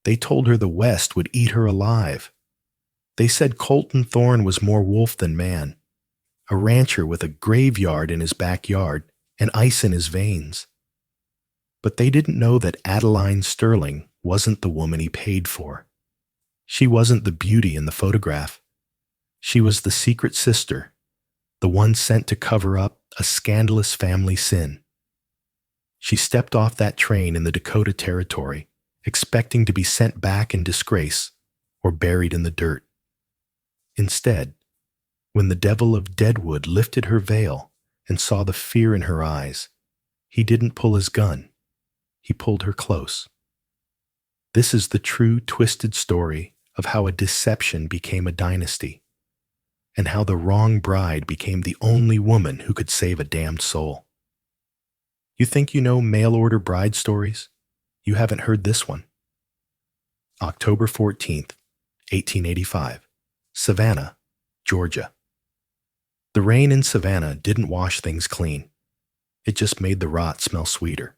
They told her the West would eat her alive. They said Colton Thorne was more wolf than man, a rancher with a graveyard in his backyard and ice in his veins. But they didn't know that Adeline Sterling wasn't the woman he paid for. She wasn't the beauty in the photograph. She was the secret sister, the one sent to cover up a scandalous family sin. She stepped off that train in the Dakota Territory, expecting to be sent back in disgrace or buried in the dirt. Instead, when the devil of Deadwood lifted her veil and saw the fear in her eyes, he didn't pull his gun. He pulled her close. This is the true twisted story of how a deception became a dynasty, and how the wrong bride became the only woman who could save a damned soul. You think you know mail-order bride stories? You haven't heard this one. October 14th, 1885, Savannah, Georgia. The rain in Savannah didn't wash things clean. It just made the rot smell sweeter.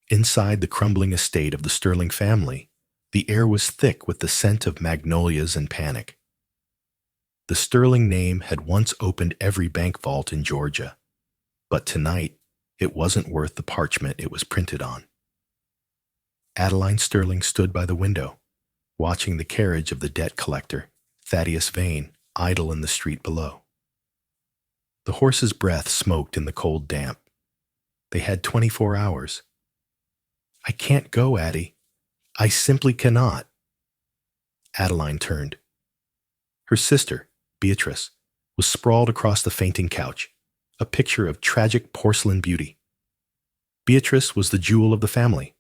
Inside the crumbling estate of the Sterling family, the air was thick with the scent of magnolias and panic. The Sterling name had once opened every bank vault in Georgia, but tonight it wasn't worth the parchment it was printed on. Adeline Sterling stood by the window, watching the carriage of the debt collector, Thaddeus Vane, idle in the street below. The horse's breath smoked in the cold damp. They had 24 hours. "I can't go, Addie. I simply cannot." Adeline turned. Her sister, Beatrice, was sprawled across the fainting couch, a picture of tragic porcelain beauty. Beatrice was the jewel of the family,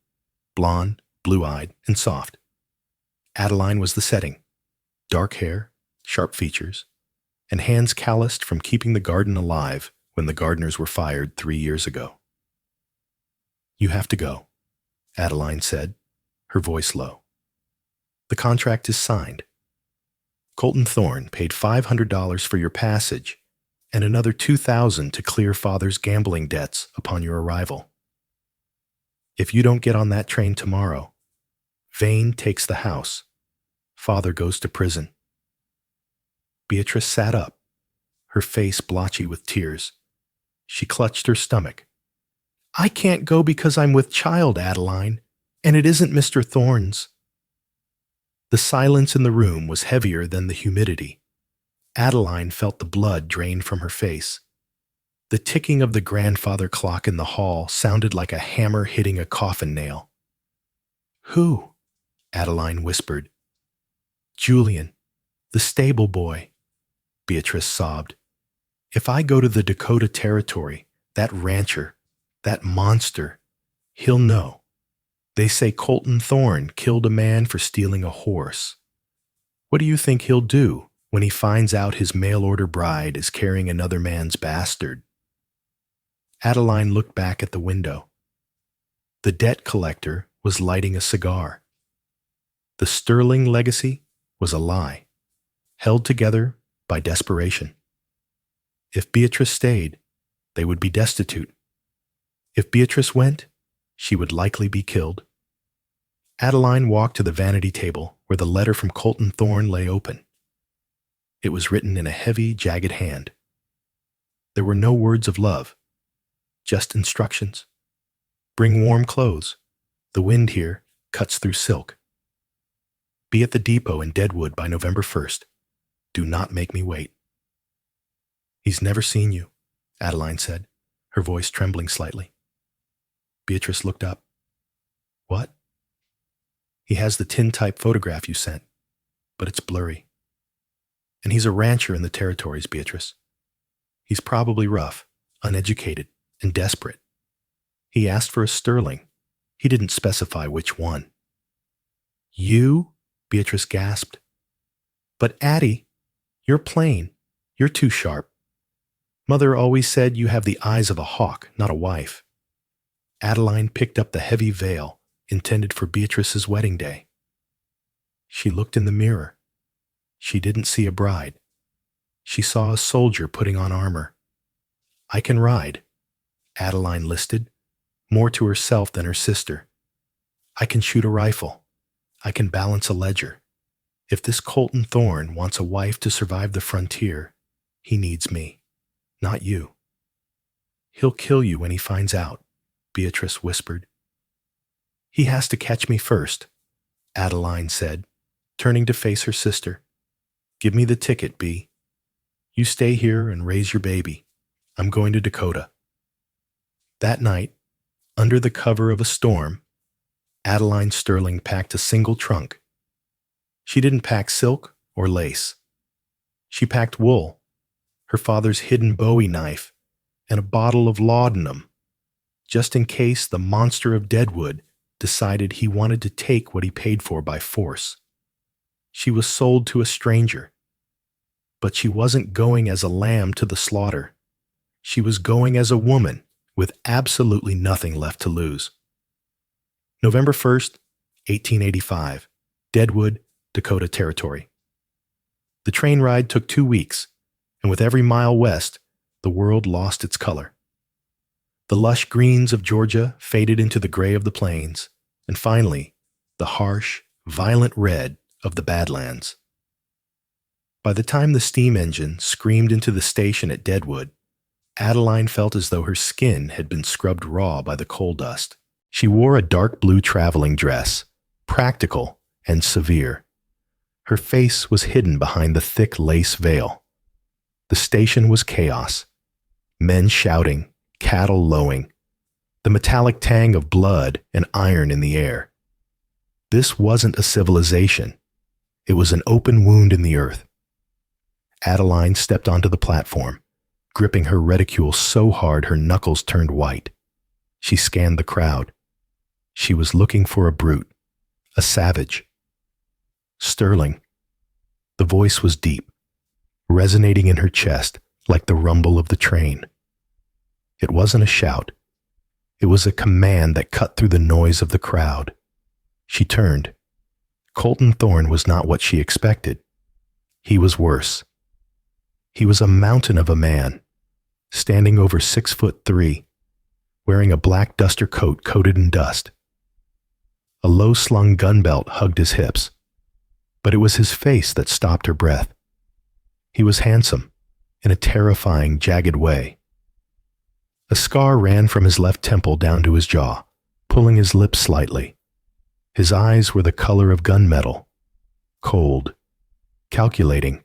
blonde, blue-eyed, and soft. Adeline was the setting, dark hair, sharp features, and hands calloused from keeping the garden alive when the gardeners were fired 3 years ago. "You have to go," Adeline said, her voice low. "The contract is signed. Colton Thorne paid $500 for your passage and another $2,000 to clear Father's gambling debts upon your arrival. If you don't get on that train tomorrow, Vane takes the house. Father goes to prison." Beatrice sat up, her face blotchy with tears. She clutched her stomach. "I can't go because I'm with child, Adeline, and it isn't Mr. Thorne's." The silence in the room was heavier than the humidity. Adeline felt the blood drain from her face. The ticking of the grandfather clock in the hall sounded like a hammer hitting a coffin nail. "Who?" Adeline whispered. "Julian, the stable boy," Beatrice sobbed. "If I go to the Dakota Territory, that rancher, that monster, he'll know. They say Colton Thorne killed a man for stealing a horse. What do you think he'll do when he finds out his mail-order bride is carrying another man's bastard?" Adeline looked back at the window. The debt collector was lighting a cigar. The Sterling legacy was a lie, held together by desperation. If Beatrice stayed, they would be destitute. If Beatrice went, she would likely be killed. Adeline walked to the vanity table where the letter from Colton Thorne lay open. It was written in a heavy, jagged hand. There were no words of love, just instructions. "Bring warm clothes. The wind here cuts through silk. Be at the depot in Deadwood by November 1st. Do not make me wait." "He's never seen you," Adeline said, her voice trembling slightly. Beatrice looked up. "What?" "He has the tin-type photograph you sent, but it's blurry. And he's a rancher in the territories, Beatrice. He's probably rough, uneducated, and desperate. He asked for a Sterling. He didn't specify which one." "You?" Beatrice gasped. "But Addie, you're plain. You're too sharp. Mother always said you have the eyes of a hawk, not a wife." Adeline picked up the heavy veil intended for Beatrice's wedding day. She looked in the mirror. She didn't see a bride. She saw a soldier putting on armor. "I can ride," Adeline listed, more to herself than her sister. "I can shoot a rifle. I can balance a ledger. If this Colton Thorne wants a wife to survive the frontier, he needs me, not you. He'll kill you when he finds out, Beatrice whispered. He has to catch me first, Adeline said, turning to face her sister. Give me the ticket, Bea. You stay here and raise your baby. I'm going to Dakota. That night, under the cover of a storm, Adeline Sterling packed a single trunk. She didn't pack silk or lace. She packed wool, her father's hidden Bowie knife, and a bottle of laudanum, just in case the monster of Deadwood decided he wanted to take what he paid for by force. She was sold to a stranger, but she wasn't going as a lamb to the slaughter. She was going as a woman with absolutely nothing left to lose. November 1st, 1885, Deadwood, Dakota Territory. The train ride took 2 weeks, and with every mile west, the world lost its color. The lush greens of Georgia faded into the gray of the plains, and finally, the harsh, violent red of the Badlands. By the time the steam engine screamed into the station at Deadwood, Adeline felt as though her skin had been scrubbed raw by the coal dust. She wore a dark blue traveling dress, practical and severe. Her face was hidden behind the thick lace veil. The station was chaos. Men shouting, cattle lowing, the metallic tang of blood and iron in the air. This wasn't a civilization. It was an open wound in the earth. Adeline stepped onto the platform, gripping her reticule so hard her knuckles turned white. She scanned the crowd. She was looking for a brute, a savage. Sterling. The voice was deep, resonating in her chest like the rumble of the train. It wasn't a shout. It was a command that cut through the noise of the crowd. She turned. Colton Thorne was not what she expected. He was worse. He was a mountain of a man, standing over 6'3", wearing a black duster coat coated in dust. A low-slung gun belt hugged his hips, but it was his face that stopped her breath. He was handsome, in a terrifying, jagged way. A scar ran from his left temple down to his jaw, pulling his lips slightly. His eyes were the color of gunmetal, cold, calculating,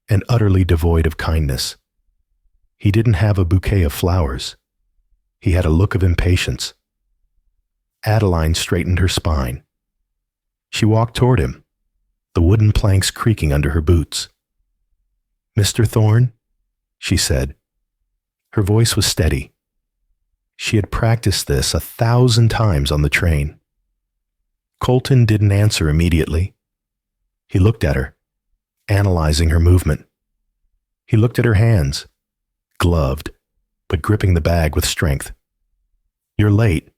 and utterly devoid of kindness. He didn't have a bouquet of flowers. He had a look of impatience. Adeline straightened her spine. She walked toward him, the wooden planks creaking under her boots. "Mr. Thorne?" she said. Her voice was steady. She had practiced this 1,000 times on the train. Colton didn't answer immediately. He looked at her, analyzing her movement. He looked at her hands, gloved, but gripping the bag with strength. "You're late,"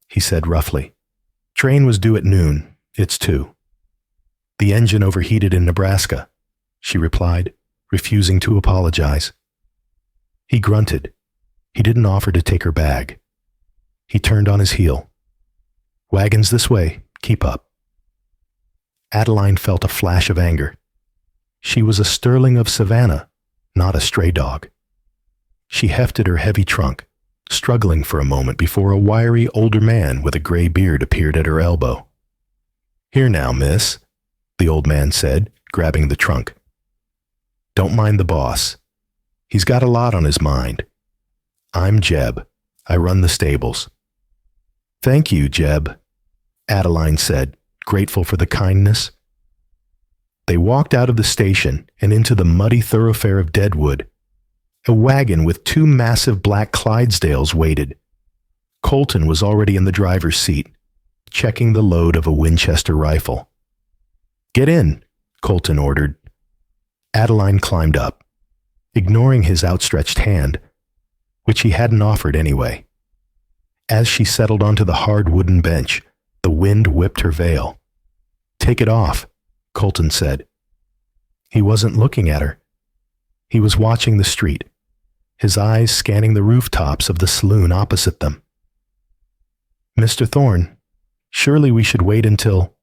he said roughly. "Train was due at noon. It's 2. "The engine overheated in Nebraska," she replied, refusing to apologize. He grunted. He didn't offer to take her bag. He turned on his heel. "Wagons this way. Keep up." Adeline felt a flash of anger. She was a Sterling of Savannah, not a stray dog. She hefted her heavy trunk, struggling for a moment before a wiry older man with a gray beard appeared at her elbow. "Here now, miss," the old man said, grabbing the trunk. "Don't mind the boss. He's got a lot on his mind. I'm Jeb. I run the stables." "Thank you, Jeb," Adeline said, grateful for the kindness. They walked out of the station and into the muddy thoroughfare of Deadwood. A wagon with 2 massive black Clydesdales waited. Colton was already in the driver's seat, checking the load of a Winchester rifle. "Get in," Colton ordered. Adeline climbed up, ignoring his outstretched hand, which he hadn't offered anyway. As she settled onto the hard wooden bench, the wind whipped her veil. "Take it off," Colton said. He wasn't looking at her. He was watching the street, his eyes scanning the rooftops of the saloon opposite them. "Mr. Thorne, surely we should wait until—"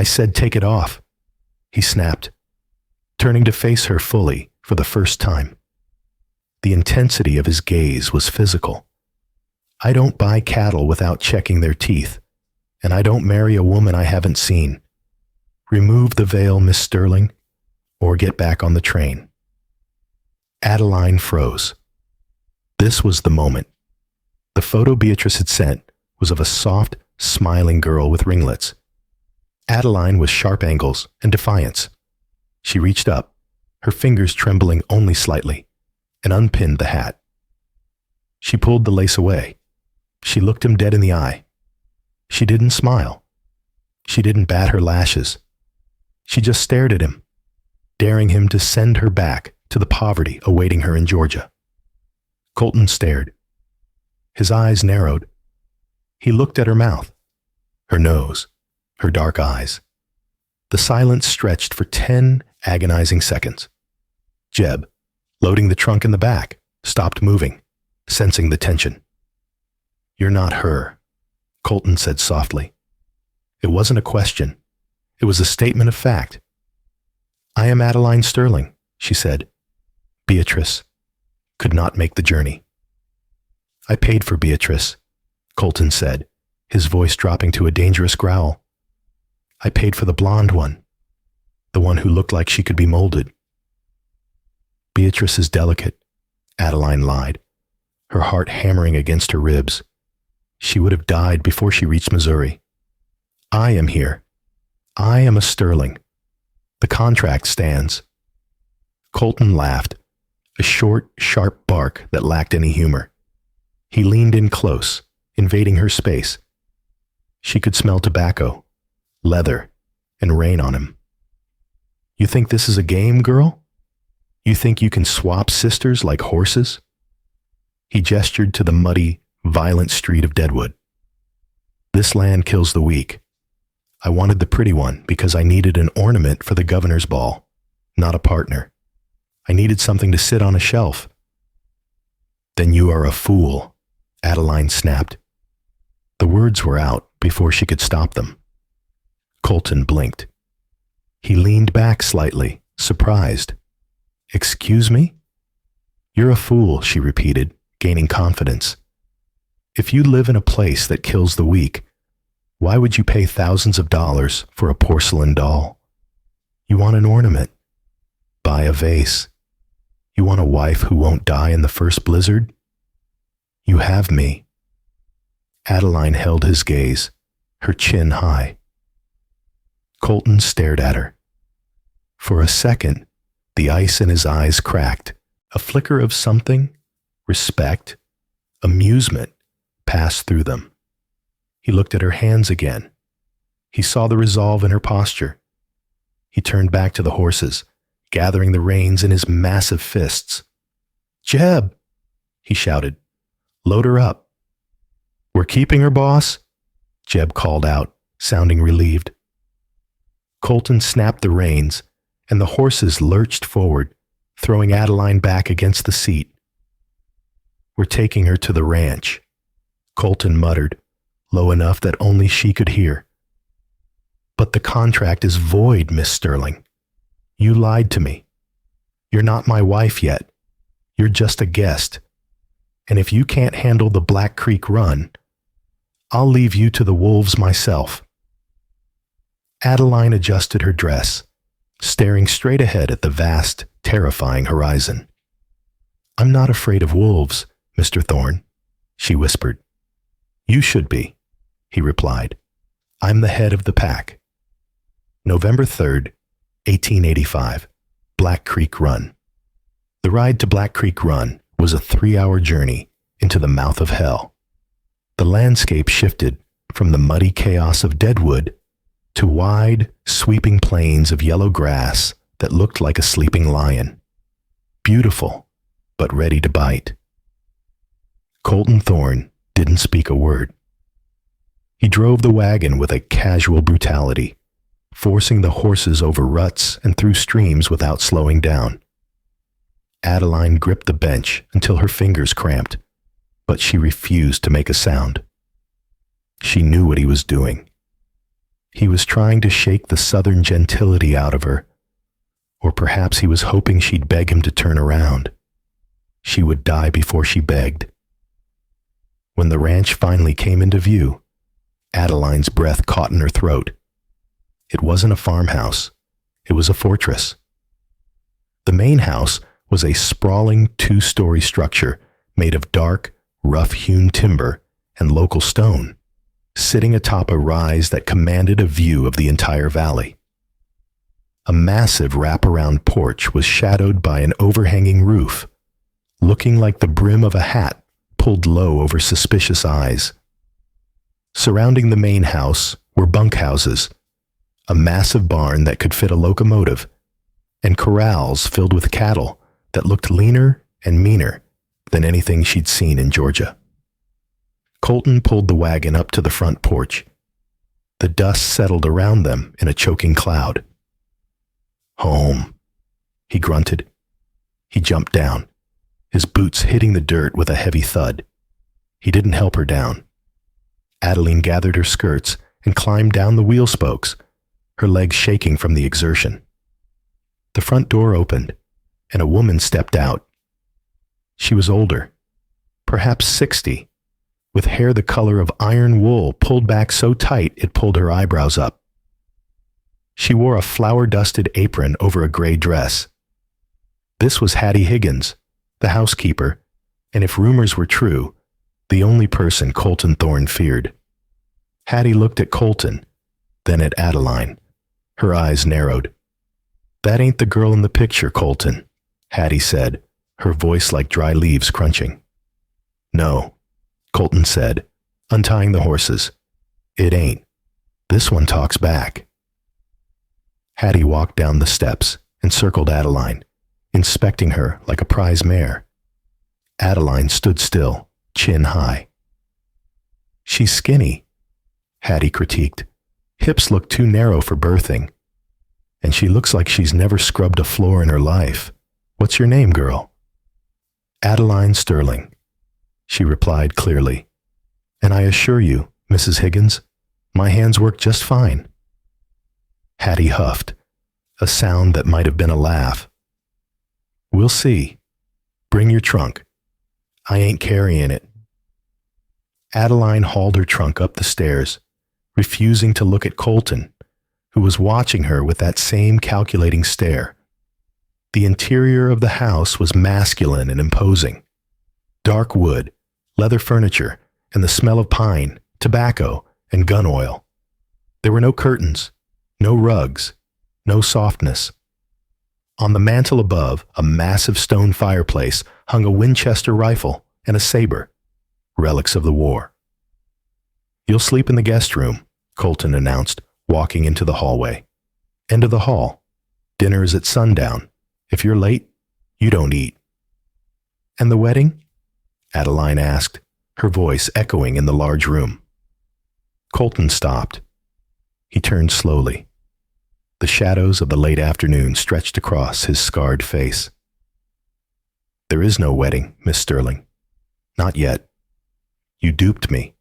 I said take it off, he snapped, turning to face her fully for the first time. The intensity of his gaze was physical. I don't buy cattle without checking their teeth, and I don't marry a woman I haven't seen. Remove the veil, Miss Sterling, or get back on the train. Adeline froze. This was the moment. The photo Beatrice had sent was of a soft, smiling girl with ringlets. Adeline was sharp angles and defiance. She reached up, her fingers trembling only slightly, and unpinned the hat. She pulled the lace away. She looked him dead in the eye. She didn't smile. She didn't bat her lashes. She just stared at him, daring him to send her back to the poverty awaiting her in Georgia. Colton stared. His eyes narrowed. He looked at her mouth, her nose, her dark eyes. The silence stretched for 10 agonizing seconds. Jeb, loading the trunk in the back, stopped moving, sensing the tension. You're not her, Colton said softly. It wasn't a question. It was a statement of fact. I am Adeline Sterling, she said. Beatrice could not make the journey. I paid for Beatrice, Colton said, his voice dropping to a dangerous growl. I paid for the blonde one, the one who looked like she could be molded. Beatrice is delicate, Adeline lied, her heart hammering against her ribs. She would have died before she reached Missouri. I am here. I am a Sterling. The contract stands. Colton laughed, a short, sharp bark that lacked any humor. He leaned in close, invading her space. She could smell tobacco, leather, and rain on him. You think this is a game, girl? You think you can swap sisters like horses? He gestured to the muddy, violent street of Deadwood. This land kills the weak. I wanted the pretty one because I needed an ornament for the governor's ball, not a partner. I needed something to sit on a shelf. Then you are a fool, Adeline snapped. The words were out before she could stop them. Colton blinked. He leaned back slightly, surprised. Excuse me? You're a fool, she repeated, gaining confidence. If you live in a place that kills the weak, why would you pay thousands of dollars for a porcelain doll? You want an ornament. Buy a vase. You want a wife who won't die in the first blizzard? You have me. Adeline held his gaze, her chin high. Colton stared at her. For a second, the ice in his eyes cracked. A flicker of something, respect, amusement, passed through them. He looked at her hands again. He saw the resolve in her posture. He turned back to the horses, gathering the reins in his massive fists. Jeb, he shouted. Load her up. We're keeping her, boss? Jeb called out, sounding relieved. Colton snapped the reins, and the horses lurched forward, throwing Adeline back against the seat. We're taking her to the ranch, Colton muttered, low enough that only she could hear. But the contract is void, Miss Sterling. You lied to me. You're not my wife yet. You're just a guest. And if you can't handle the Black Creek Run, I'll leave you to the wolves myself. Adeline adjusted her dress, staring straight ahead at the vast, terrifying horizon. I'm not afraid of wolves, Mr. Thorne, she whispered. You should be, he replied. I'm the head of the pack. November 3rd, 1885, Black Creek Run. The ride to Black Creek Run was a 3-hour journey into the mouth of hell. The landscape shifted from the muddy chaos of Deadwood to wide, sweeping plains of yellow grass that looked like a sleeping lion. Beautiful, but ready to bite. Colton Thorne didn't speak a word. He drove the wagon with a casual brutality, forcing the horses over ruts and through streams without slowing down. Adeline gripped the bench until her fingers cramped, but she refused to make a sound. She knew what he was doing. He was trying to shake the southern gentility out of her, or perhaps he was hoping she'd beg him to turn around. She would die before she begged. When the ranch finally came into view, Adeline's breath caught in her throat. It wasn't a farmhouse. It was a fortress. The main house was a sprawling two-story structure made of dark, rough-hewn timber and local stone, sitting atop a rise that commanded a view of the entire valley. A massive wraparound porch was shadowed by an overhanging roof, looking like the brim of a hat pulled low over suspicious eyes. Surrounding the main house were bunkhouses, a massive barn that could fit a locomotive, and corrals filled with cattle that looked leaner and meaner than anything she'd seen in Georgia. Colton pulled the wagon up to the front porch. The dust settled around them in a choking cloud. "Home," he grunted. He jumped down, his boots hitting the dirt with a heavy thud. He didn't help her down. Adeline gathered her skirts and climbed down the wheel spokes, her legs shaking from the exertion. The front door opened, and a woman stepped out. She was older, perhaps 60, with hair the color of iron wool pulled back so tight it pulled her eyebrows up. She wore a flour-dusted apron over a gray dress. This was Hattie Higgins, the housekeeper, and if rumors were true, the only person Colton Thorne feared. Hattie looked at Colton, then at Adeline. Her eyes narrowed. "That ain't the girl in the picture, Colton," Hattie said, her voice like dry leaves crunching. "No," Colton said, untying the horses. "It ain't. This one talks back." Hattie walked down the steps and circled Adeline, inspecting her like a prize mare. Adeline stood still, chin high. "She's skinny," Hattie critiqued. "Hips look too narrow for birthing. And she looks like she's never scrubbed a floor in her life. What's your name, girl?" "Adeline Sterling," she replied clearly. "And I assure you, Mrs. Higgins, my hands work just fine." Hattie huffed, a sound that might have been a laugh. "We'll see. Bring your trunk. I ain't carrying it." Adeline hauled her trunk up the stairs, refusing to look at Colton, who was watching her with that same calculating stare. The interior of the house was masculine and imposing. Dark wood, leather furniture, and the smell of pine, tobacco, and gun oil. There were no curtains, no rugs, no softness. On the mantel above, a massive stone fireplace hung a Winchester rifle and a saber, relics of the war. "You'll sleep in the guest room," Colton announced, walking into the hallway. "End of the hall. Dinner is at sundown. If you're late, you don't eat." "And the wedding?" Adeline asked, her voice echoing in the large room. Colton stopped. He turned slowly. The shadows of the late afternoon stretched across his scarred face. "There is no wedding, Miss Sterling. Not yet. You duped me.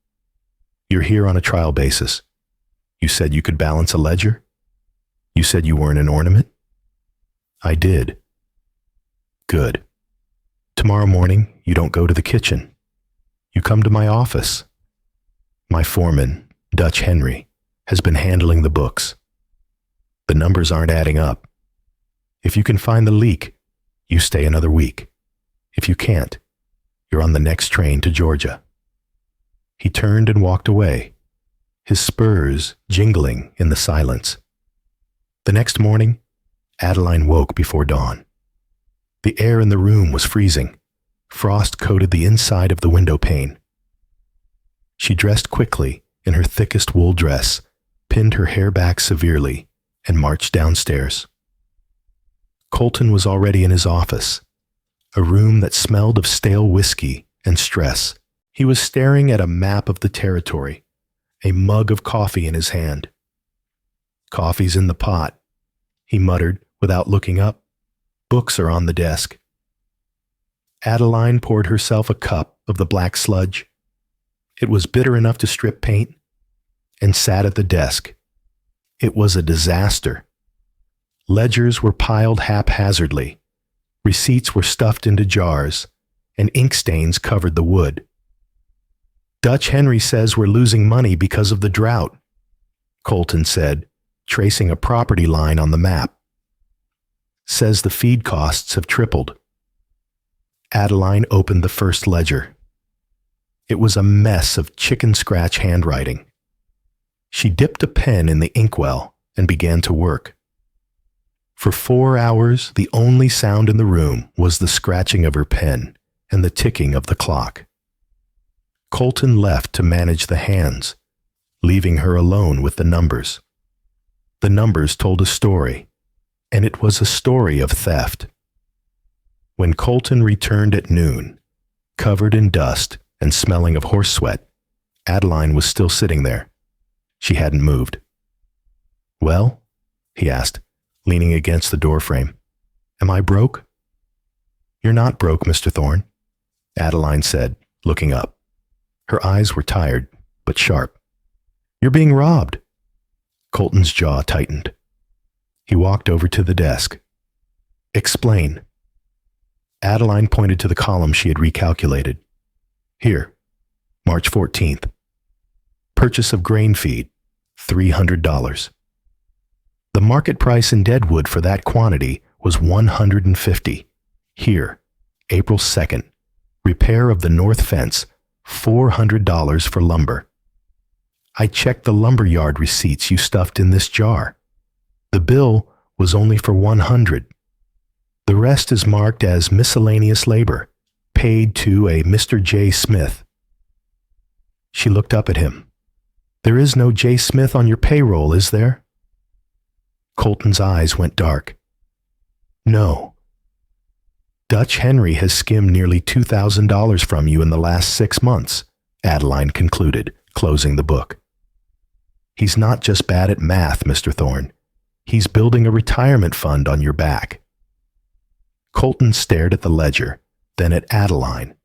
You're here on a trial basis. You said you could balance a ledger. You said you weren't an ornament. I did. Good. Tomorrow morning, you don't go to the kitchen. You come to my office. My foreman, Dutch Henry, has been handling the books. The numbers aren't adding up. If you can find the leak, you stay another week. If you can't, you're on the next train to Georgia." He turned and walked away, his spurs jingling in the silence. The next morning, Adeline woke before dawn. The air in the room was freezing. Frost coated the inside of the window pane. She dressed quickly in her thickest wool dress, pinned her hair back severely, and marched downstairs. Colton was already in his office, a room that smelled of stale whiskey and stress. He was staring at a map of the territory, a mug of coffee in his hand. "Coffee's in the pot," he muttered without looking up. "Books are on the desk." Adeline poured herself a cup of the black sludge. It was bitter enough to strip paint, and sat at the desk, It was a disaster. Ledgers were piled haphazardly, receipts were stuffed into jars, and ink stains covered the wood. "Dutch Henry says we're losing money because of the drought," Colton said, tracing a property line on the map. "Says the feed costs have tripled." Adeline opened the first ledger. It was a mess of chicken scratch handwriting. She dipped a pen in the inkwell and began to work. For 4 hours, the only sound in the room was the scratching of her pen and the ticking of the clock. Colton left to manage the hands, leaving her alone with the numbers. The numbers told a story, and it was a story of theft. When Colton returned at noon, covered in dust and smelling of horse sweat, Adeline was still sitting there. She hadn't moved. "Well?" he asked, leaning against the doorframe. "Am I broke?" "You're not broke, Mr. Thorne," Adeline said, looking up. Her eyes were tired, but sharp. "You're being robbed." Colton's jaw tightened. He walked over to the desk. "Explain." Adeline pointed to the column she had recalculated. "Here, March 14th. Purchase of grain feed, $300. The market price in Deadwood for that quantity was $150. Here, April 2nd. Repair of the north fence, $400 for lumber. I checked the lumber yard receipts you stuffed in this jar. The bill was only for $100. The rest is marked as miscellaneous labor, paid to a Mr. J. Smith." She looked up at him. "There is no J. Smith on your payroll, is there?" Colton's eyes went dark. "No. Dutch Henry has skimmed nearly $2,000 from you in the last 6 months, Adeline concluded, closing the book. "He's not just bad at math, Mr. Thorne. He's building a retirement fund on your back." Colton stared at the ledger, then at Adeline.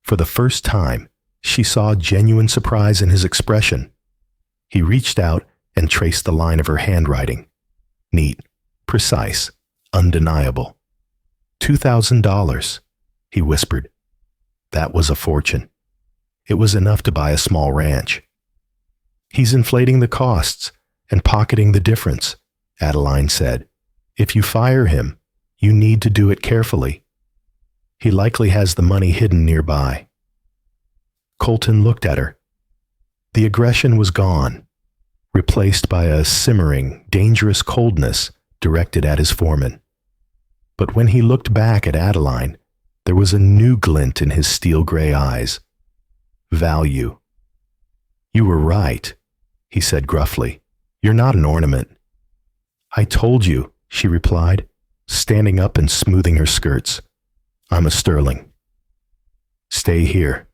For the first time, she saw genuine surprise in his expression. He reached out and traced the line of her handwriting. Neat, precise, undeniable. $2,000, he whispered. That was a fortune. It was enough to buy a small ranch. "He's inflating the costs and pocketing the difference," Adeline said. "If you fire him, you need to do it carefully. He likely has the money hidden nearby." Colton looked at her. The aggression was gone, replaced by a simmering, dangerous coldness directed at his foreman. But when he looked back at Adeline, there was a new glint in his steel-gray eyes. Value. "You were right," he said gruffly. "You're not an ornament." "I told you," she replied, standing up and smoothing her skirts. "I'm a sterling." "Stay here,"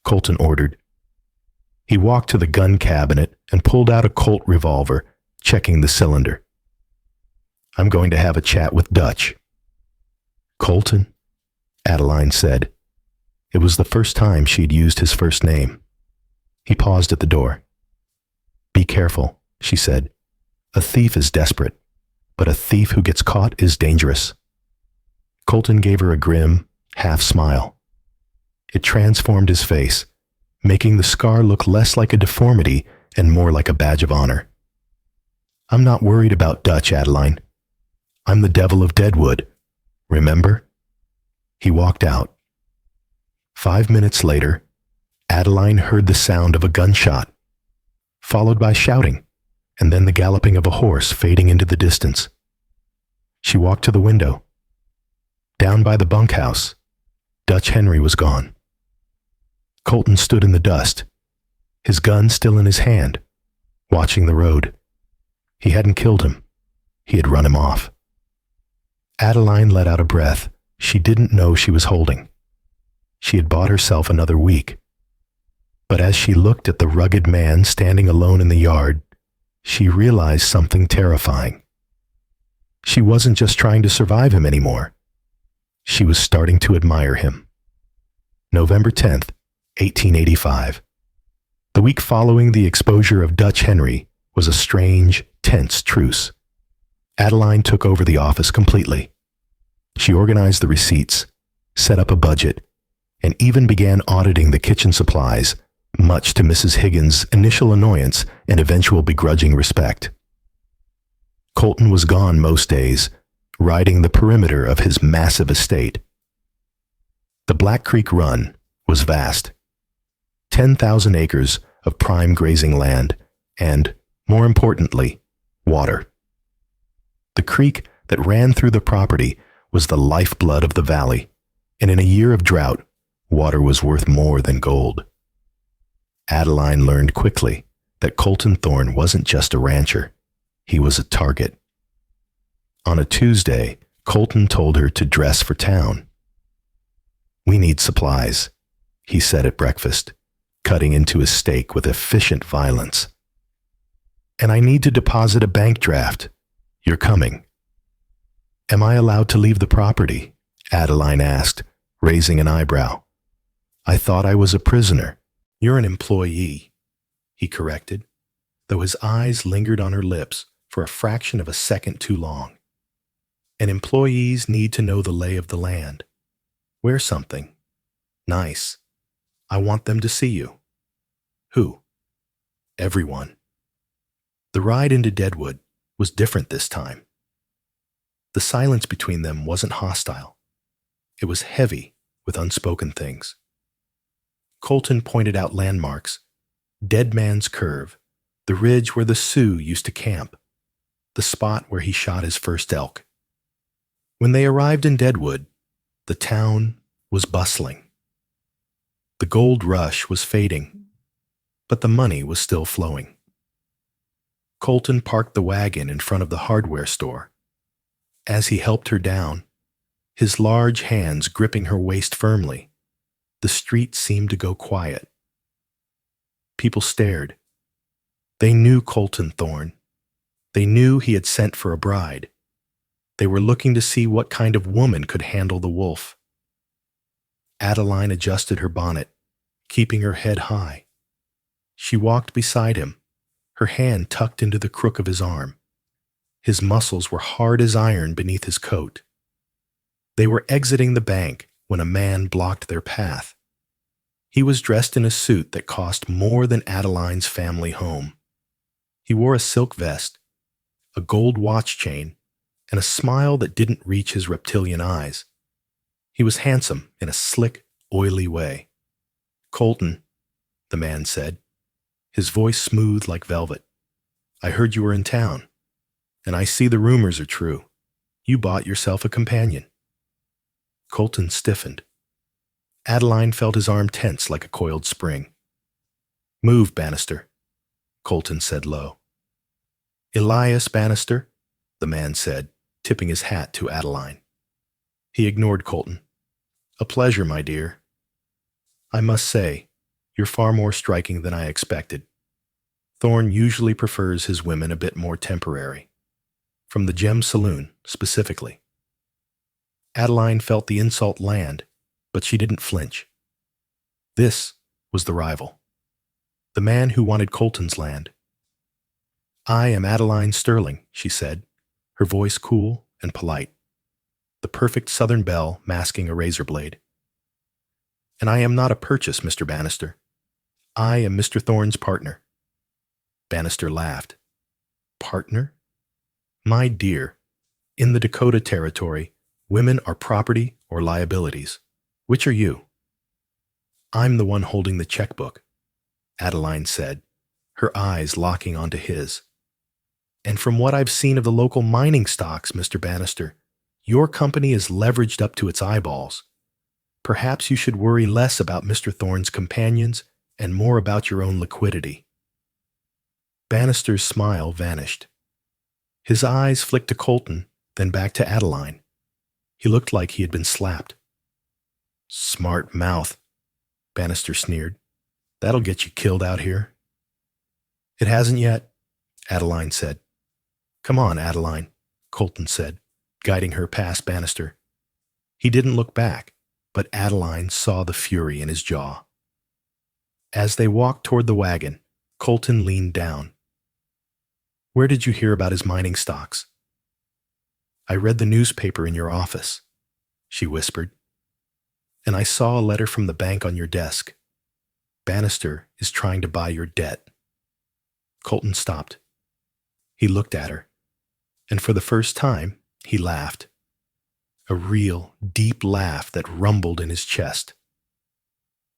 Colton ordered. He walked to the gun cabinet and pulled out a Colt revolver, checking the cylinder. "I'm going to have a chat with Dutch." "Colton?" Adeline said. It was the first time she'd used his first name. He paused at the door. "Be careful," she said. "A thief is desperate, but a thief who gets caught is dangerous." Colton gave her a grim, half smile. It transformed his face, making the scar look less like a deformity and more like a badge of honor. "I'm not worried about Dutch, Adeline. I'm the devil of Deadwood. Remember?" He walked out. 5 minutes later, Adeline heard the sound of a gunshot, followed by shouting, and then the galloping of a horse fading into the distance. She walked to the window. Down by the bunkhouse, Dutch Henry was gone. Colton stood in the dust, his gun still in his hand, watching the road. He hadn't killed him. He had run him off. Adeline let out a breath she didn't know she was holding. She had bought herself another week. But as she looked at the rugged man standing alone in the yard, she realized something terrifying. She wasn't just trying to survive him anymore. She was starting to admire him. November 10th, 1885. The week following the exposure of Dutch Henry was a strange, tense truce. Adeline took over the office completely. She organized the receipts, set up a budget, and even began auditing the kitchen supplies, much to Mrs. Higgins' initial annoyance and eventual begrudging respect. Colton was gone most days, riding the perimeter of his massive estate. The Black Creek Run was vast. 10,000 acres of prime grazing land and, more importantly, water. The creek that ran through the property was the lifeblood of the valley, and in a year of drought, water was worth more than gold. Adeline learned quickly that Colton Thorne wasn't just a rancher, he was a target. On a Tuesday, Colton told her to dress for town. "We need supplies," he said at breakfast, cutting into his steak with efficient violence. "And I need to deposit a bank draft. You're coming." "Am I allowed to leave the property?" Adeline asked, raising an eyebrow. "I thought I was a prisoner." "You're an employee," he corrected, though his eyes lingered on her lips for a fraction of a second too long. "And employees need to know the lay of the land. Wear something. Nice. I want them to see you." "Who?" "Everyone." The ride into Deadwood was different this time. The silence between them wasn't hostile. It was heavy with unspoken things. Colton pointed out landmarks: Dead Man's Curve, the ridge where the Sioux used to camp, the spot where he shot his first elk. When they arrived in Deadwood, the town was bustling. The gold rush was fading, but the money was still flowing. Colton parked the wagon in front of the hardware store. As he helped her down, his large hands gripping her waist firmly, the street seemed to go quiet. People stared. They knew Colton Thorne. They knew he had sent for a bride. They were looking to see what kind of woman could handle the wolf. Adeline adjusted her bonnet, keeping her head high. She walked beside him, her hand tucked into the crook of his arm. His muscles were hard as iron beneath his coat. They were exiting the bank when a man blocked their path. He was dressed in a suit that cost more than Adeline's family home. He wore a silk vest, a gold watch chain, and a smile that didn't reach his reptilian eyes. He was handsome in a slick, oily way. "Colton," the man said, his voice smooth like velvet. "I heard you were in town, and I see the rumors are true. You bought yourself a companion." Colton stiffened. Adeline felt his arm tense like a coiled spring. "Move, Bannister," Colton said low. "Elias Bannister," the man said, tipping his hat to Adeline. He ignored Colton. "A pleasure, my dear. I must say, you're far more striking than I expected. Thorne usually prefers his women a bit more temporary. From the Gem Saloon, specifically." Adeline felt the insult land, but she didn't flinch. This was the rival. The man who wanted Colton's land. "I am Adeline Sterling," she said, her voice cool and polite, the perfect southern belle masking a razor blade. "And I am not a purchase, Mr. Bannister. I am Mr. Thorne's partner." Bannister laughed. "Partner? My dear, in the Dakota Territory, women are property or liabilities. Which are you?" "I'm the one holding the checkbook," Adeline said, her eyes locking onto his. "And from what I've seen of the local mining stocks, Mr. Bannister, your company is leveraged up to its eyeballs. Perhaps you should worry less about Mr. Thorne's companions and more about your own liquidity." Bannister's smile vanished. His eyes flicked to Colton, then back to Adeline. He looked like he had been slapped. "Smart mouth," Bannister sneered. "That'll get you killed out here." "It hasn't yet," Adeline said. "Come on, Adeline," Colton said, guiding her past Bannister. He didn't look back, but Adeline saw the fury in his jaw. As they walked toward the wagon, Colton leaned down. Where did you hear about his mining stocks? I read the newspaper in your office, she whispered. And I saw a letter from the bank on your desk. Bannister is trying to buy your debt. Colton stopped. He looked at her, and for the first time, he laughed. A real, deep laugh that rumbled in his chest.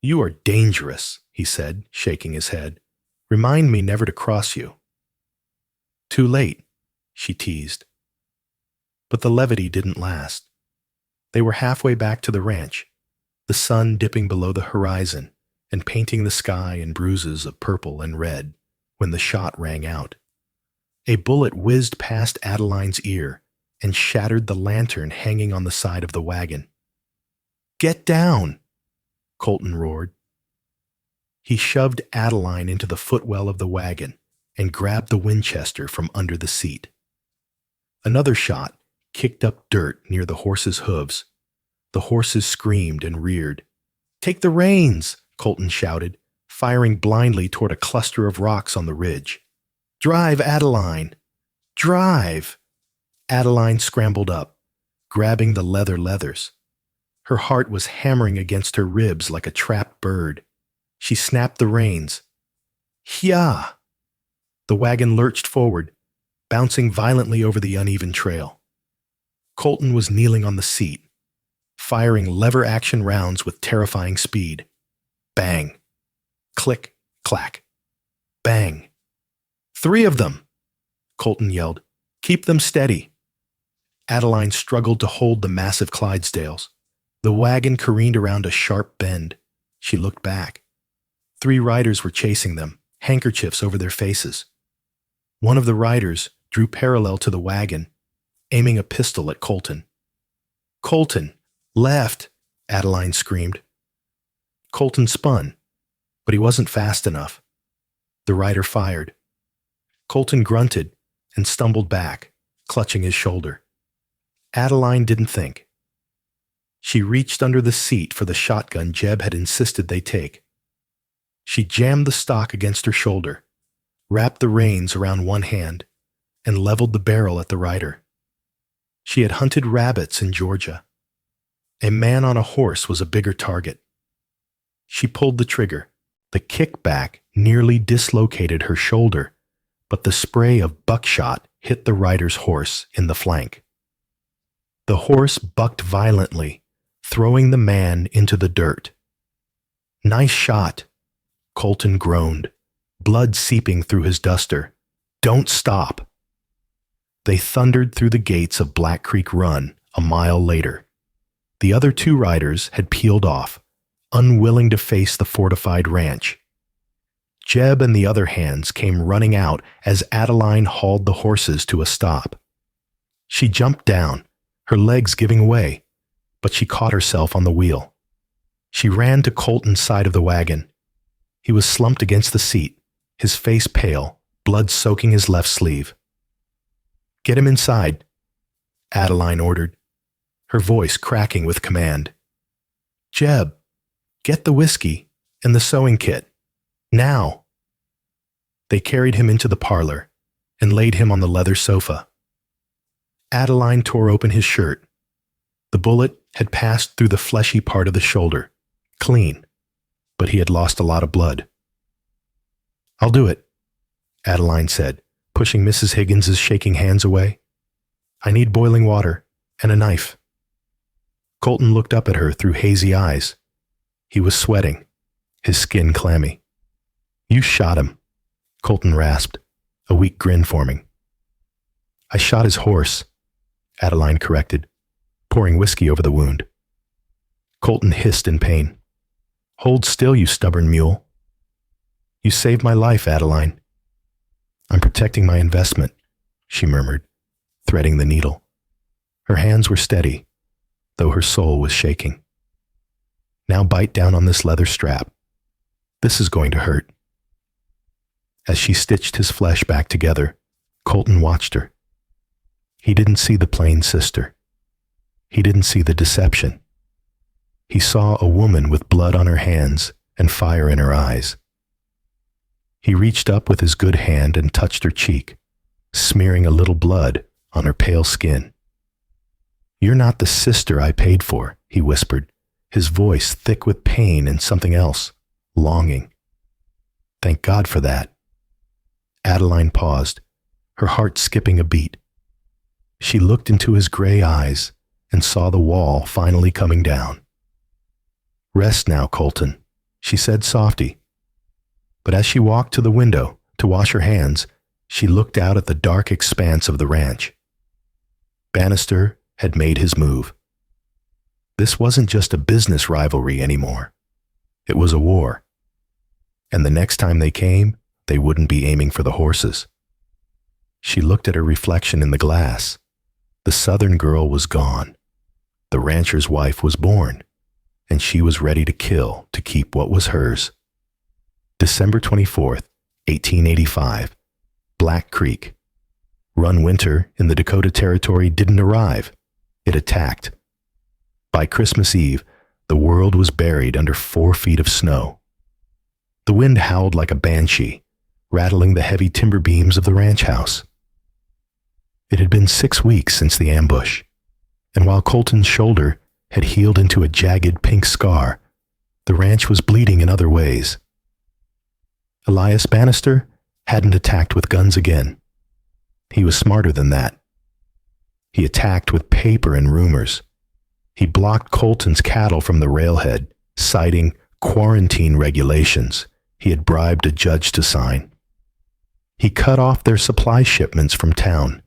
You are dangerous, he said, shaking his head. Remind me never to cross you. Too late, she teased. But the levity didn't last. They were halfway back to the ranch, the sun dipping below the horizon and painting the sky in bruises of purple and red, when the shot rang out. A bullet whizzed past Adeline's ear and shattered the lantern hanging on the side of the wagon. Get down, Colton roared. He shoved Adeline into the footwell of the wagon and grabbed the Winchester from under the seat. Another shot kicked up dirt near the horse's hooves. The horses screamed and reared. Take the reins, Colton shouted, firing blindly toward a cluster of rocks on the ridge. Drive, Adeline! Drive! Adeline scrambled up, grabbing the leathers. Her heart was hammering against her ribs like a trapped bird. She snapped the reins. Hya! The wagon lurched forward, bouncing violently over the uneven trail. Colton was kneeling on the seat, firing lever-action rounds with terrifying speed. Bang! Click, clack. Bang! 3 of them! Colton yelled. Keep them steady. Adeline struggled to hold the massive Clydesdales. The wagon careened around a sharp bend. She looked back. 3 riders were chasing them, handkerchiefs over their faces. One of the riders drew parallel to the wagon, aiming a pistol at Colton. Colton! Left! Adeline screamed. Colton spun, but he wasn't fast enough. The rider fired. Colton grunted and stumbled back, clutching his shoulder. Adeline didn't think. She reached under the seat for the shotgun Jeb had insisted they take. She jammed the stock against her shoulder, wrapped the reins around one hand, and leveled the barrel at the rider. She had hunted rabbits in Georgia. A man on a horse was a bigger target. She pulled the trigger. The kickback nearly dislocated her shoulder, but the spray of buckshot hit the rider's horse in the flank. The horse bucked violently, throwing the man into the dirt. Nice shot, Colton groaned, blood seeping through his duster. Don't stop. They thundered through the gates of Black Creek Run a mile later. The other 2 riders had peeled off, unwilling to face the fortified ranch. Jeb and the other hands came running out as Adeline hauled the horses to a stop. She jumped down, her legs giving way, but she caught herself on the wheel. She ran to Colton's side of the wagon. He was slumped against the seat, his face pale, blood soaking his left sleeve. Get him inside, Adeline ordered, her voice cracking with command. Jeb, get the whiskey and the sewing kit. Now. They carried him into the parlor and laid him on the leather sofa. Adeline tore open his shirt. The bullet had passed through the fleshy part of the shoulder, clean, but he had lost a lot of blood. I'll do it, Adeline said, pushing Mrs. Higgins's shaking hands away. I need boiling water and a knife. Colton looked up at her through hazy eyes. He was sweating, his skin clammy. You shot him, Colton rasped, a weak grin forming. I shot his horse, Adeline corrected, pouring whiskey over the wound. Colton hissed in pain. Hold still, you stubborn mule. You saved my life, Adeline. I'm protecting my investment, she murmured, threading the needle. Her hands were steady, though her soul was shaking. Now bite down on this leather strap. This is going to hurt. As she stitched his flesh back together, Colton watched her. He didn't see the plain sister. He didn't see the deception. He saw a woman with blood on her hands and fire in her eyes. He reached up with his good hand and touched her cheek, smearing a little blood on her pale skin. "You're not the sister I paid for," he whispered, his voice thick with pain and something else, longing. "Thank God for that." Adeline paused, her heart skipping a beat. She looked into his gray eyes and saw the wall finally coming down. "Rest now, Colton," she said softly. But as she walked to the window to wash her hands, she looked out at the dark expanse of the ranch. Bannister had made his move. This wasn't just a business rivalry anymore. It was a war. And the next time they came, they wouldn't be aiming for the horses. She looked at her reflection in the glass. The Southern girl was gone. The rancher's wife was born, and she was ready to kill to keep what was hers. December 24th, 1885, Black Creek. Run Winter in the Dakota Territory didn't arrive. It attacked. By Christmas Eve, the world was buried under 4 feet of snow. The wind howled like a banshee, rattling the heavy timber beams of the ranch house. It had been 6 weeks since the ambush, and while Colton's shoulder had healed into a jagged pink scar, the ranch was bleeding in other ways. Elias Bannister hadn't attacked with guns again. He was smarter than that. He attacked with paper and rumors. He blocked Colton's cattle from the railhead, citing quarantine regulations he had bribed a judge to sign. He cut off their supply shipments from town.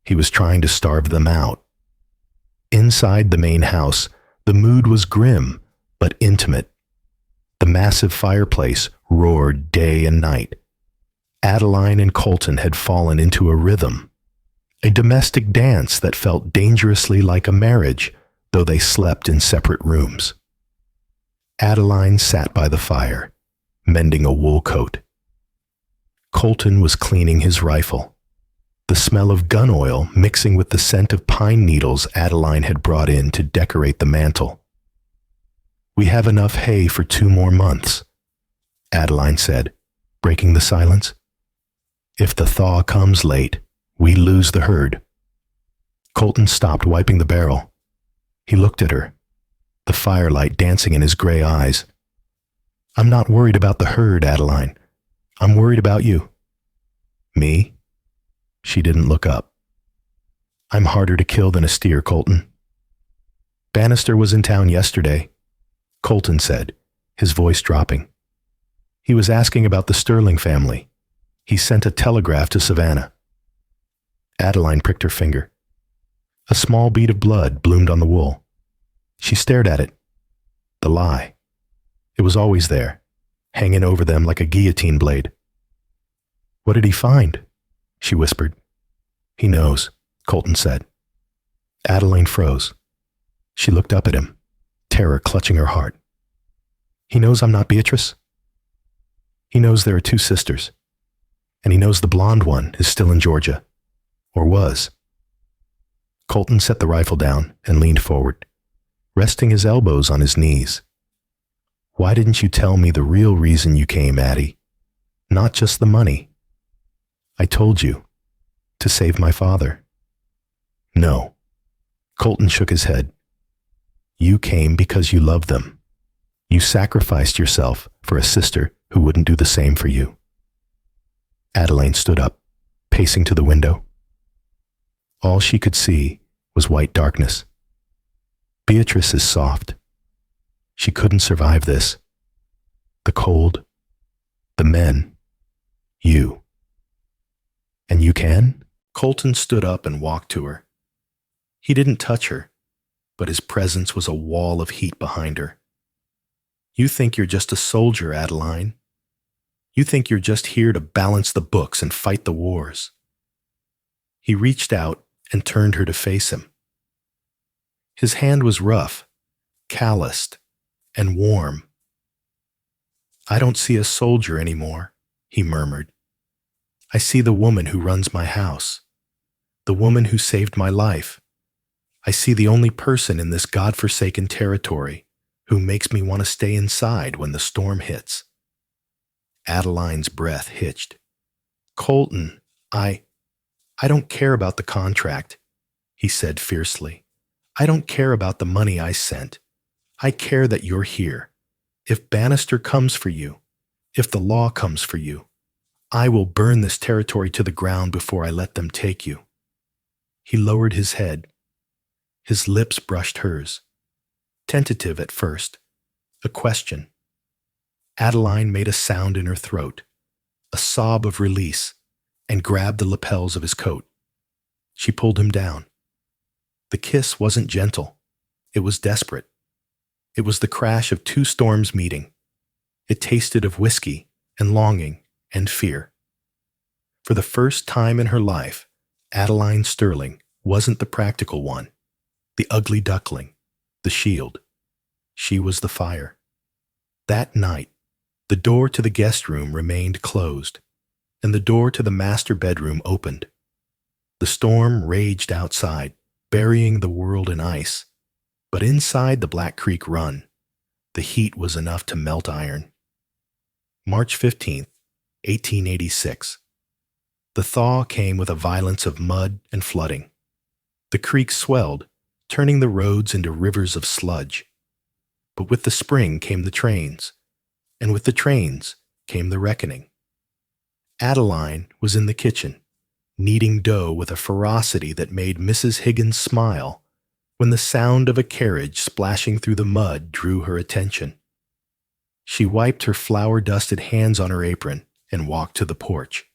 He was trying to starve them out. Inside the main house, the mood was grim but intimate. The massive fireplace roared day and night. Adeline and Colton had fallen into a rhythm, a domestic dance that felt dangerously like a marriage, though they slept in separate rooms. Adeline sat by the fire, mending a wool coat. Colton was cleaning his rifle, the smell of gun oil mixing with the scent of pine needles Adeline had brought in to decorate the mantel. "We have enough hay for 2 more months," Adeline said, breaking the silence. "If the thaw comes late, we lose the herd." Colton stopped wiping the barrel. He looked at her, the firelight dancing in his gray eyes. "I'm not worried about the herd, Adeline. I'm worried about you." "Me?" She didn't look up. "I'm harder to kill than a steer, Colton." "Bannister was in town yesterday," Colton said, his voice dropping. "He was asking about the Sterling family. He sent a telegraph to Savannah." Adeline pricked her finger. A small bead of blood bloomed on the wool. She stared at it. The lie. It was always there, hanging over them like a guillotine blade. "What did he find?" she whispered. "He knows," Colton said. Adeline froze. She looked up at him, terror clutching her heart. "He knows I'm not Beatrice? He knows there are 2 sisters, and he knows the blonde one is still in Georgia, or was." Colton set the rifle down and leaned forward, resting his elbows on his knees. "Why didn't you tell me the real reason you came, Addie? Not just the money." "I told you. To save my father." "No." Colton shook his head. "You came because you loved them. You sacrificed yourself for a sister who wouldn't do the same for you." Adeline stood up, pacing to the window. All she could see was white darkness. Beatrice is soft. She couldn't survive this. The cold, the men, you. "And you can?" Colton stood up and walked to her. He didn't touch her, but his presence was a wall of heat behind her. "You think you're just a soldier, Adeline. You think you're just here to balance the books and fight the wars." He reached out and turned her to face him. His hand was rough, calloused, and warm. "I don't see a soldier anymore," he murmured. "I see the woman who runs my house, the woman who saved my life. I see the only person in this godforsaken territory who makes me want to stay inside when the storm hits." Adeline's breath hitched. "Colton, I don't care about the contract, he said fiercely. I don't care about the money I sent. I care that you're here. If Bannister comes for you, if the law comes for you, I will burn this territory to the ground before I let them take you. He lowered his head. His lips brushed hers. Tentative at first. A question. Adeline made a sound in her throat, a sob of release, and grabbed the lapels of his coat. She pulled him down. The kiss wasn't gentle. It was desperate. It was the crash of two storms meeting. It tasted of whiskey and longing and fear. For the first time in her life, Adeline Sterling wasn't the practical one, the ugly duckling, the shield. She was the fire. That night, the door to the guest room remained closed, and the door to the master bedroom opened. The storm raged outside, burying the world in ice, but inside the Black Creek Run, the heat was enough to melt iron. March 15th, 1886. The thaw came with a violence of mud and flooding. The creek swelled, turning the roads into rivers of sludge. But with the spring came the trains, and with the trains came the reckoning. Adeline was in the kitchen, kneading dough with a ferocity that made Mrs. Higgins smile when the sound of a carriage splashing through the mud drew her attention. She wiped her flour-dusted hands on her apron and walked to the porch.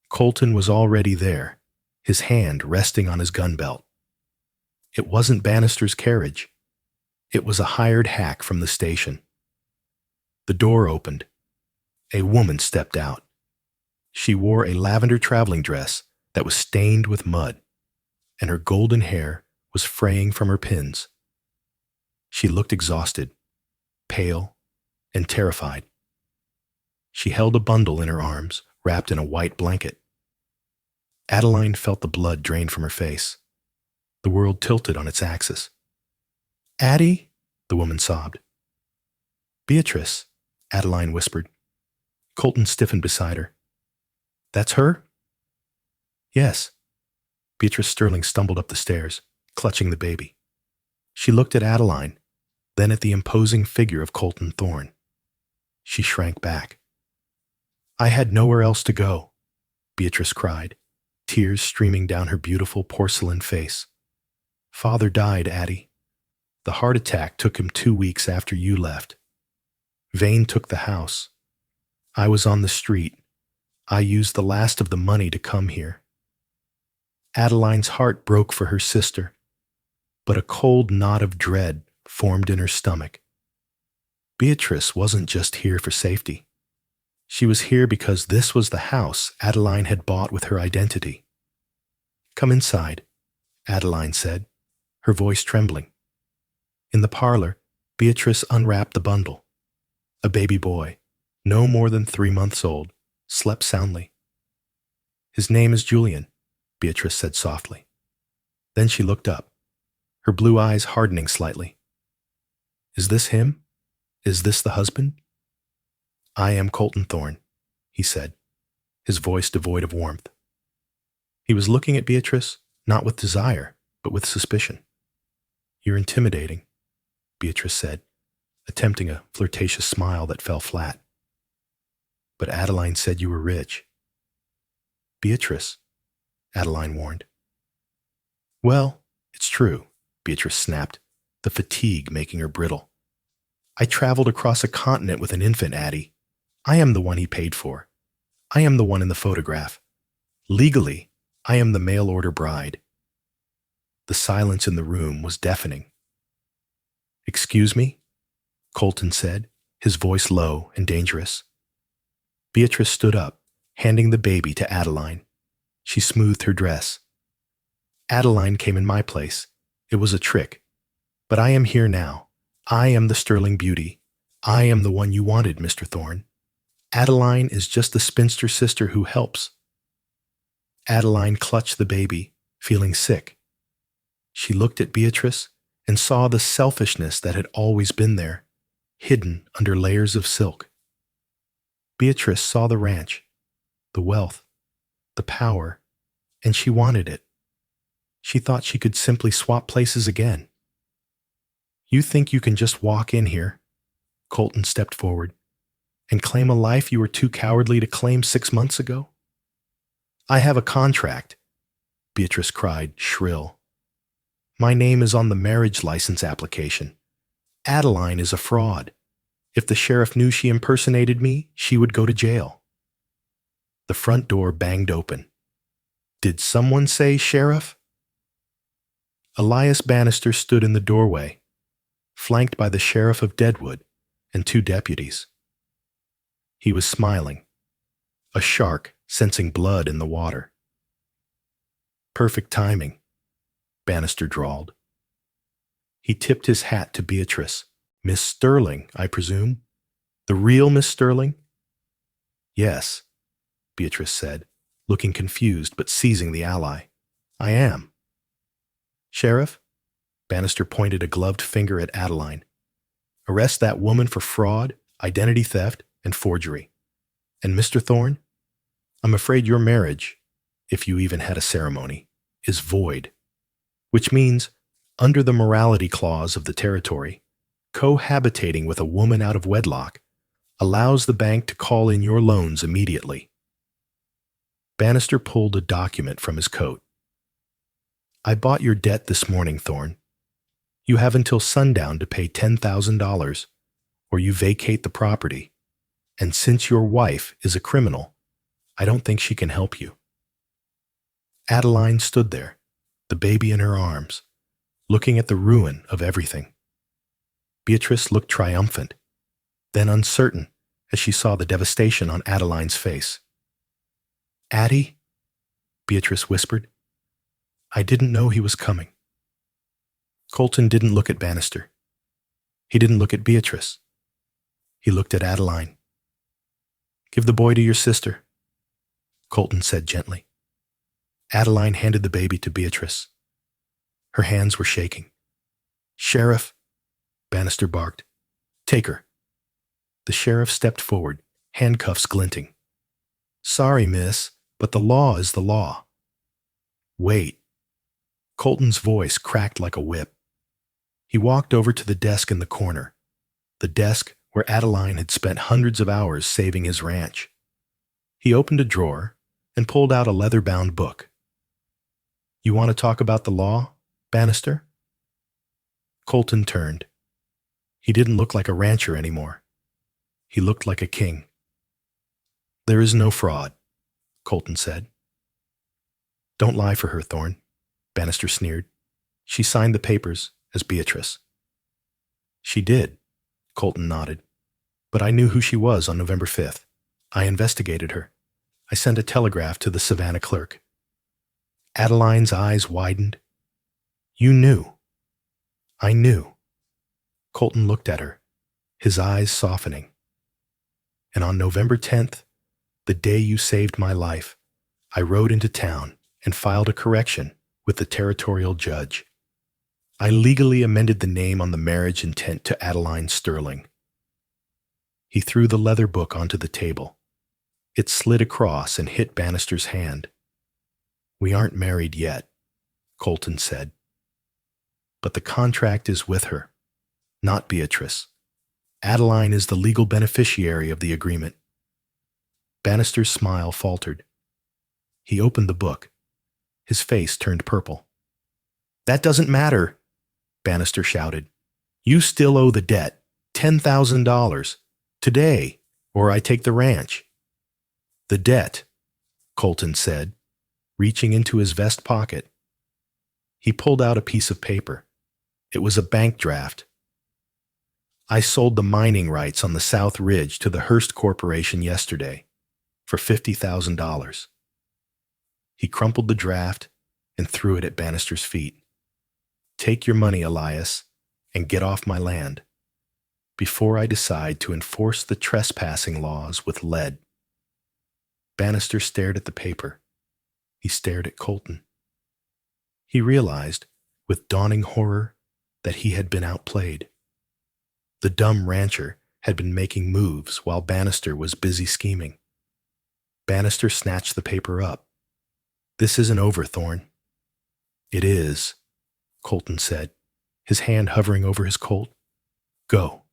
Colton was already there, his hand resting on his gun belt. It wasn't Bannister's carriage. It was a hired hack from the station. The door opened. A woman stepped out. She wore a lavender traveling dress that was stained with mud, and her golden hair was fraying from her pins. She looked exhausted, pale, and terrified. She held a bundle in her arms, wrapped in a white blanket. Adeline felt the blood drain from her face. The world tilted on its axis. "Addie," the woman sobbed. "Beatrice," Adeline whispered. Colton stiffened beside her. "That's her?" "Yes." Beatrice Sterling stumbled up the stairs, clutching the baby. She looked at Adeline, then at the imposing figure of Colton Thorne. She shrank back. "I had nowhere else to go," Beatrice cried, tears streaming down her beautiful porcelain face. "Father died, Addie. The heart attack took him 2 weeks after you left. Vane took the house. I was on the street. I used the last of the money to come here." Adeline's heart broke for her sister, but a cold knot of dread formed in her stomach. Beatrice wasn't just here for safety. She was here because this was the house Adeline had bought with her identity. "Come inside," Adeline said, her voice trembling. In the parlor, Beatrice unwrapped the bundle. A baby boy, no more than 3 months old, slept soundly. "His name is Julian," Beatrice said softly. Then she looked up, her blue eyes hardening slightly. "Is this him? Is this the husband?" "I am Colton Thorne," he said, his voice devoid of warmth. He was looking at Beatrice, not with desire, but with suspicion. "You're intimidating," Beatrice said, attempting a flirtatious smile that fell flat. "But Adeline said you were rich." "Beatrice," Adeline warned. "Well, it's true," Beatrice snapped, the fatigue making her brittle. "I traveled across a continent with an infant, Addie. I am the one he paid for. I am the one in the photograph. Legally, I am the mail-order bride." The silence in the room was deafening. "Excuse me?" Colton said, his voice low and dangerous. Beatrice stood up, handing the baby to Adeline. She smoothed her dress. "Adeline came in my place. It was a trick. But I am here now. I am the Sterling beauty. I am the one you wanted, Mr. Thorne. Adeline is just the spinster sister who helps." Adeline clutched the baby, feeling sick. She looked at Beatrice and saw the selfishness that had always been there, hidden under layers of silk. Beatrice saw the ranch, the wealth, the power, and she wanted it. She thought she could simply swap places again. You think you can just walk in here, Colton stepped forward, and claim a life you were too cowardly to claim 6 months ago? I have a contract, Beatrice cried, shrill. My name is on the marriage license application. Adeline is a fraud. If the sheriff knew she impersonated me, she would go to jail. The front door banged open. Did someone say sheriff? Elias Bannister stood in the doorway, flanked by the sheriff of Deadwood and 2 deputies. He was smiling, a shark sensing blood in the water. Perfect timing, Bannister drawled. He tipped his hat to Beatrice. Miss Sterling, I presume? The real Miss Sterling? Yes, Beatrice said, looking confused but seizing the ally. I am. Sheriff, Bannister pointed a gloved finger at Adeline. Arrest that woman for fraud, identity theft, and forgery. And Mr. Thorne, I'm afraid your marriage, if you even had a ceremony, is void. Which means, under the morality clause of the territory, cohabitating with a woman out of wedlock allows the bank to call in your loans immediately. Bannister pulled a document from his coat. I bought your debt this morning, Thorne. You have until sundown to pay $10,000, or you vacate the property. And since your wife is a criminal, I don't think she can help you. Adeline stood there, the baby in her arms, looking at the ruin of everything. Beatrice looked triumphant, then uncertain as she saw the devastation on Adeline's face. Addie, Beatrice whispered, I didn't know he was coming. Colton didn't look at Bannister. He didn't look at Beatrice. He looked at Adeline. Give the boy to your sister, Colton said gently. Adeline handed the baby to Beatrice. Her hands were shaking. Sheriff, Bannister barked. Take her. The sheriff stepped forward, handcuffs glinting. Sorry, miss, but the law is the law. Wait. Colton's voice cracked like a whip. He walked over to the desk in the corner, the desk where Adeline had spent hundreds of hours saving his ranch. He opened a drawer and pulled out a leather-bound book. You want to talk about the law, Bannister? Colton turned. He didn't look like a rancher anymore. He looked like a king. There is no fraud, Colton said. Don't lie for her, Thorne, Bannister sneered. She signed the papers as Beatrice. She did, Colton nodded. But I knew who she was on November 5th. I investigated her. I sent a telegraph to the Savannah clerk. Adeline's eyes widened. You knew. I knew. Colton looked at her, his eyes softening. And on November 10th, the day you saved my life, I rode into town and filed a correction with the territorial judge. I legally amended the name on the marriage intent to Adeline Sterling. He threw the leather book onto the table. It slid across and hit Bannister's hand. We aren't married yet, Colton said. But the contract is with her, not Beatrice. Adeline is the legal beneficiary of the agreement. Bannister's smile faltered. He opened the book. His face turned purple. That doesn't matter, Bannister shouted. You still owe the debt, $10,000, today, or I take the ranch. The debt, Colton said, reaching into his vest pocket. He pulled out a piece of paper. It was a bank draft. I sold the mining rights on the South Ridge to the Hearst Corporation yesterday for $50,000. He crumpled the draft and threw it at Bannister's feet. Take your money, Elias, and get off my land before I decide to enforce the trespassing laws with lead. Bannister stared at the paper. He stared at Colton. He realized, with dawning horror, that he had been outplayed. The dumb rancher had been making moves while Bannister was busy scheming. Bannister snatched the paper up. This isn't over, Thorne. It is, Colton said, his hand hovering over his Colt. Go.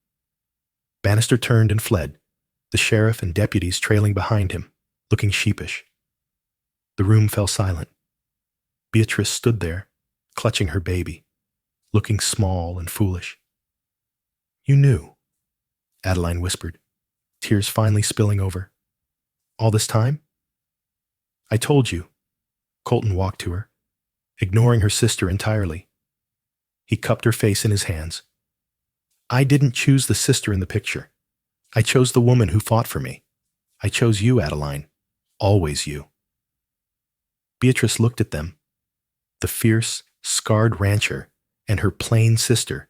Bannister turned and fled, the sheriff and deputies trailing behind him, looking sheepish. The room fell silent. Beatrice stood there, clutching her baby, looking small and foolish. You knew, Adeline whispered, tears finally spilling over. All this time? I told you. Colton walked to her, ignoring her sister entirely. He cupped her face in his hands. I didn't choose the sister in the picture. I chose the woman who fought for me. I chose you, Adeline. Always you. Beatrice looked at them, the fierce, scarred rancher and her plain sister,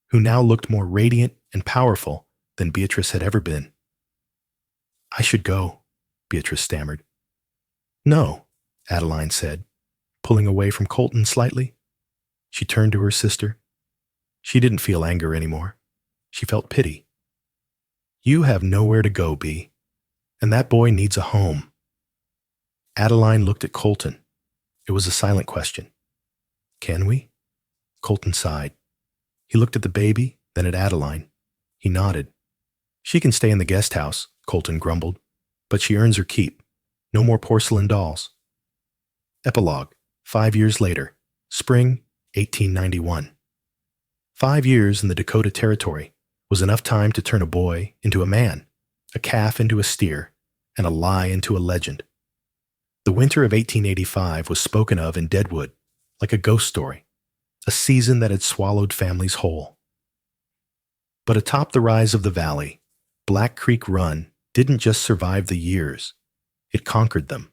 who now looked more radiant and powerful than Beatrice had ever been. I should go, Beatrice stammered. No, Adeline said, pulling away from Colton slightly. She turned to her sister. She didn't feel anger anymore. She felt pity. You have nowhere to go, Bea, and that boy needs a home. Adeline looked at Colton. It was a silent question. Can we? Colton sighed. He looked at the baby, then at Adeline. He nodded. She can stay in the guest house, Colton grumbled, but she earns her keep. No more porcelain dolls. Epilogue, 5 years later, spring 1891. 5 years in the Dakota Territory was enough time to turn a boy into a man, a calf into a steer, and a lie into a legend. The winter of 1885 was spoken of in Deadwood, like a ghost story, a season that had swallowed families whole. But atop the rise of the valley, Black Creek Run didn't just survive the years, it conquered them.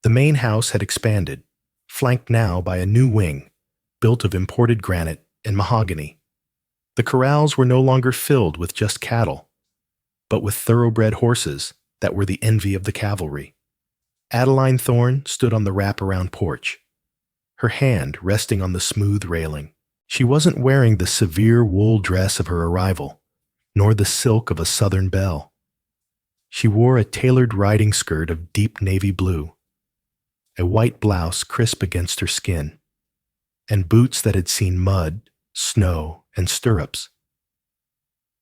The main house had expanded, flanked now by a new wing, built of imported granite and mahogany. The corrals were no longer filled with just cattle, but with thoroughbred horses that were the envy of the cavalry. Adeline Thorne stood on the wraparound porch, her hand resting on the smooth railing. She wasn't wearing the severe wool dress of her arrival, nor the silk of a southern belle. She wore a tailored riding skirt of deep navy blue, a white blouse crisp against her skin, and boots that had seen mud, snow, and stirrups.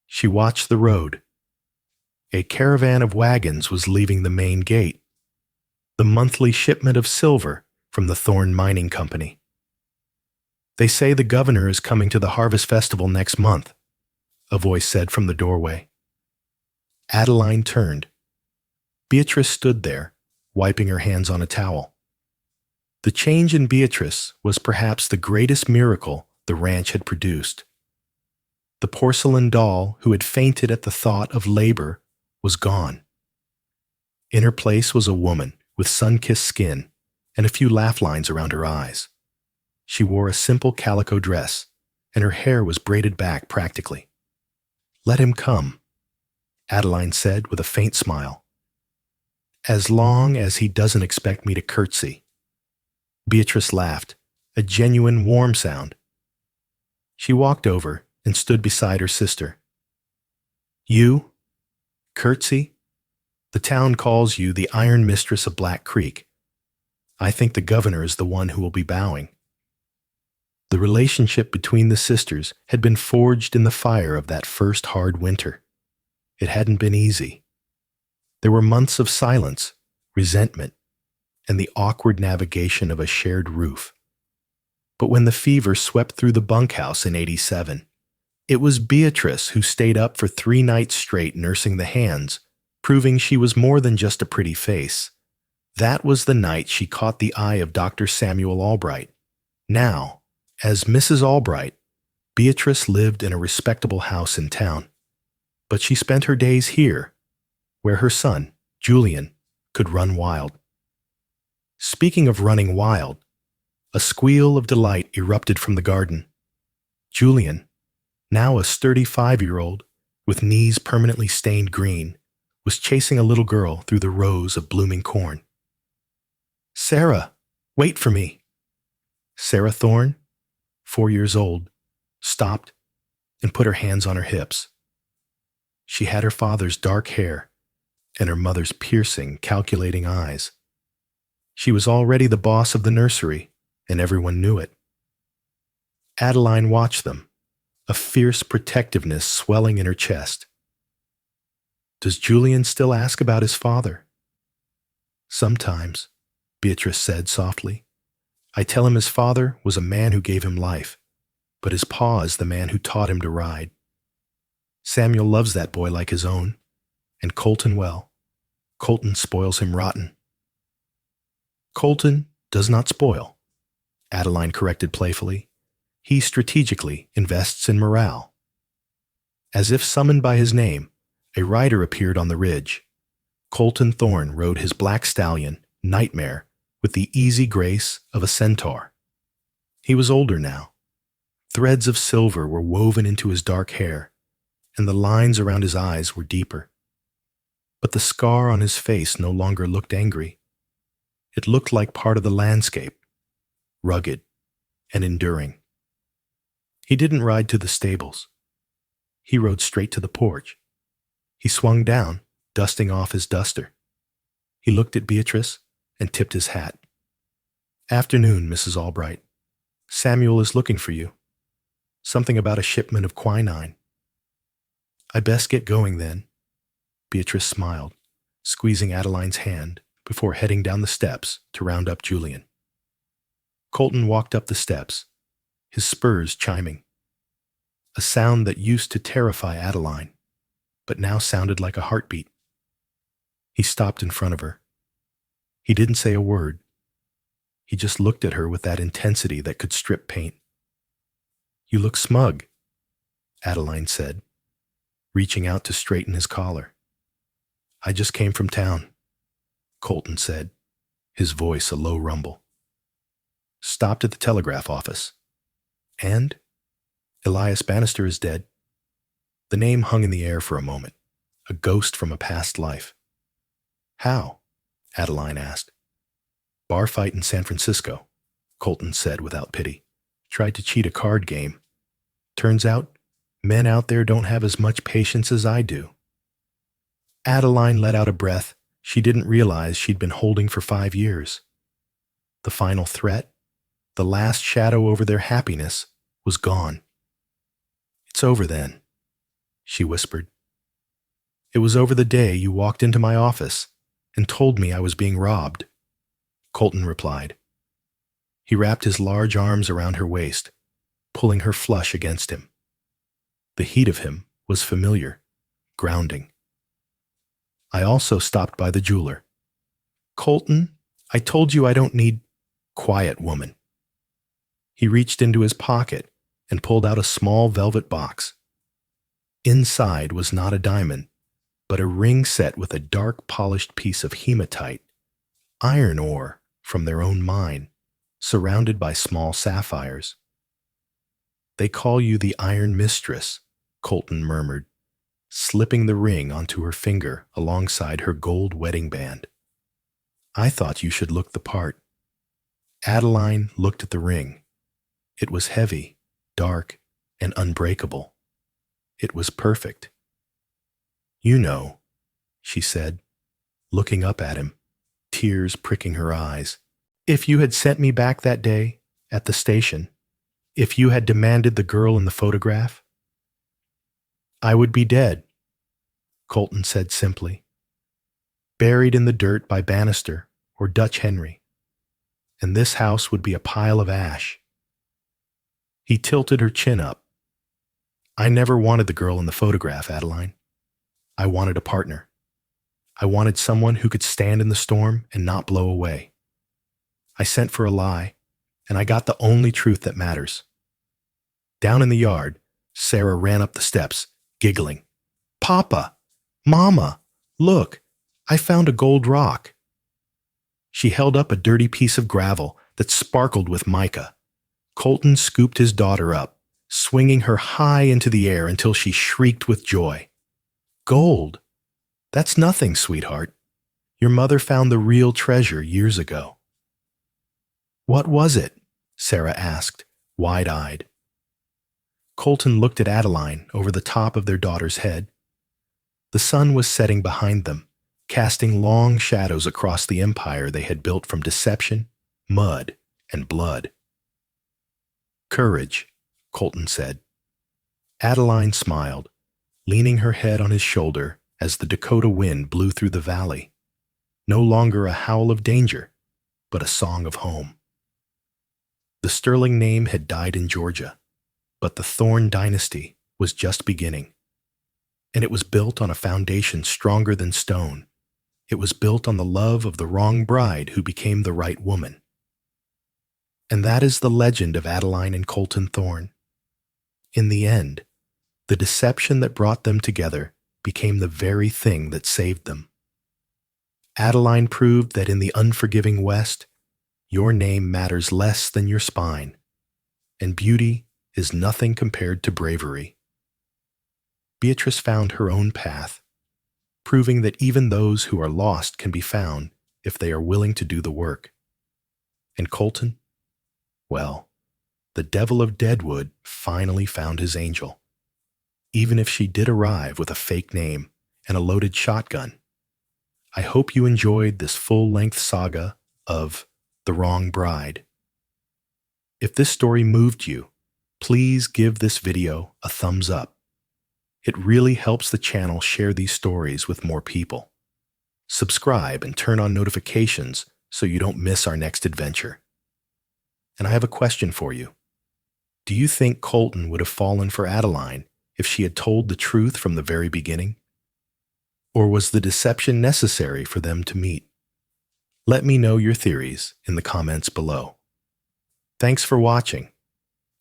She watched the road. A caravan of wagons was leaving the main gate, the monthly shipment of silver from the Thorne Mining Company. They say the governor is coming to the Harvest Festival next month, a voice said from the doorway. Adeline turned. Beatrice stood there, wiping her hands on a towel. The change in Beatrice was perhaps the greatest miracle the ranch had produced. The porcelain doll who had fainted at the thought of labor was gone. In her place was a woman with sun-kissed skin and a few laugh lines around her eyes. She wore a simple calico dress, and her hair was braided back practically. Let him come, Adeline said with a faint smile. As long as he doesn't expect me to curtsy. Beatrice laughed, a genuine warm sound. She walked over and stood beside her sister. You? Curtsy? The town calls you the Iron Mistress of Black Creek. I think the governor is the one who will be bowing. The relationship between the sisters had been forged in the fire of that first hard winter. It hadn't been easy. There were months of silence, resentment, and the awkward navigation of a shared roof. But when the fever swept through the bunkhouse in '87, it was Beatrice who stayed up for 3 nights straight nursing the hands, proving she was more than just a pretty face. That was the night she caught the eye of Dr. Samuel Albright. Now, as Mrs. Albright, Beatrice lived in a respectable house in town. But she spent her days here, where her son, Julian, could run wild. Speaking of running wild, a squeal of delight erupted from the garden. Julian, now a sturdy 5-year-old with knees permanently stained green, was chasing a little girl through the rows of blooming corn. Sarah, wait for me. Sarah Thorne, 4 years old, stopped and put her hands on her hips. She had her father's dark hair and her mother's piercing, calculating eyes. She was already the boss of the nursery, and everyone knew it. Adeline watched them, a fierce protectiveness swelling in her chest. "Does Julian still ask about his father?" "Sometimes," Beatrice said softly. "I tell him his father was a man who gave him life, but his pa is the man who taught him to ride. Samuel loves that boy like his own, and Colton, well, Colton spoils him rotten." "Colton does not spoil," Adeline corrected playfully. "He strategically invests in morale." As if summoned by his name, a rider appeared on the ridge. Colton Thorne rode his black stallion, Nightmare, with the easy grace of a centaur. He was older now. Threads of silver were woven into his dark hair, and the lines around his eyes were deeper. But the scar on his face no longer looked angry. It looked like part of the landscape, rugged and enduring. He didn't ride to the stables. He rode straight to the porch. He swung down, dusting off his duster. He looked at Beatrice and tipped his hat. "Afternoon, Mrs. Albright. Samuel is looking for you. Something about a shipment of quinine." "I best get going then." Beatrice smiled, squeezing Adeline's hand before heading down the steps to round up Julian. Colton walked up the steps, his spurs chiming. A sound that used to terrify Adeline, but now sounded like a heartbeat. He stopped in front of her. He didn't say a word. He just looked at her with that intensity that could strip paint. "You look smug," Adeline said, reaching out to straighten his collar. "I just came from town," Colton said, his voice a low rumble. "Stopped at the telegraph office. And Elias Bannister is dead." The name hung in the air for a moment, a ghost from a past life. "How?" Adeline asked. "Bar fight in San Francisco," Colton said without pity. "Tried to cheat a card game. Turns out, men out there don't have as much patience as I do." Adeline let out a breath she didn't realize she'd been holding for 5 years. The final threat, the last shadow over their happiness, was gone. "It's over then," she whispered. "It was over the day you walked into my office and told me I was being robbed," Colton replied. He wrapped his large arms around her waist, pulling her flush against him. The heat of him was familiar, grounding. "I also stopped by the jeweler." "Colton, I told you I don't need—" "Quiet, woman." He reached into his pocket and pulled out a small velvet box. Inside was not a diamond, but a ring set with a dark polished piece of hematite, iron ore from their own mine, surrounded by small sapphires. "They call you the Iron Mistress," Colton murmured, slipping the ring onto her finger alongside her gold wedding band. "I thought you should look the part." Adeline looked at the ring. It was heavy, dark, and unbreakable. It was perfect. "You know," she said, looking up at him, tears pricking her eyes, "if you had sent me back that day, at the station, if you had demanded the girl in the photograph, I would be dead," Colton said simply, "buried in the dirt by Bannister or Dutch Henry, and this house would be a pile of ash." He tilted her chin up. "I never wanted the girl in the photograph, Adeline. I wanted a partner. I wanted someone who could stand in the storm and not blow away. I sent for a lie, and I got the only truth that matters." Down in the yard, Sarah ran up the steps, giggling. "Papa! Mama! Look! I found a gold rock." She held up a dirty piece of gravel that sparkled with mica. Colton scooped his daughter up, swinging her high into the air until she shrieked with joy. "Gold! That's nothing, sweetheart. Your mother found the real treasure years ago." "What was it?" Sarah asked, wide-eyed. Colton looked at Adeline over the top of their daughter's head. The sun was setting behind them, casting long shadows across the empire they had built from deception, mud, and blood. "Courage," Colton said. Adeline smiled, leaning her head on his shoulder as the Dakota wind blew through the valley. No longer a howl of danger, but a song of home. The Sterling name had died in Georgia, but the Thorne dynasty was just beginning. And it was built on a foundation stronger than stone. It was built on the love of the wrong bride who became the right woman. And that is the legend of Adeline and Colton Thorne. In the end, the deception that brought them together became the very thing that saved them. Adeline proved that in the unforgiving West, your name matters less than your spine, and beauty is nothing compared to bravery. Beatrice found her own path, proving that even those who are lost can be found if they are willing to do the work. And Colton? Well, the devil of Deadwood finally found his angel. Even if she did arrive with a fake name and a loaded shotgun. I hope you enjoyed this full-length saga of The Wrong Bride. If this story moved you, please give this video a thumbs up. It really helps the channel share these stories with more people. Subscribe and turn on notifications so you don't miss our next adventure. And I have a question for you. Do you think Colton would have fallen for Adeline if she had told the truth from the very beginning? Or was the deception necessary for them to meet? Let me know your theories in the comments below. Thanks for watching,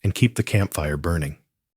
and keep the campfire burning.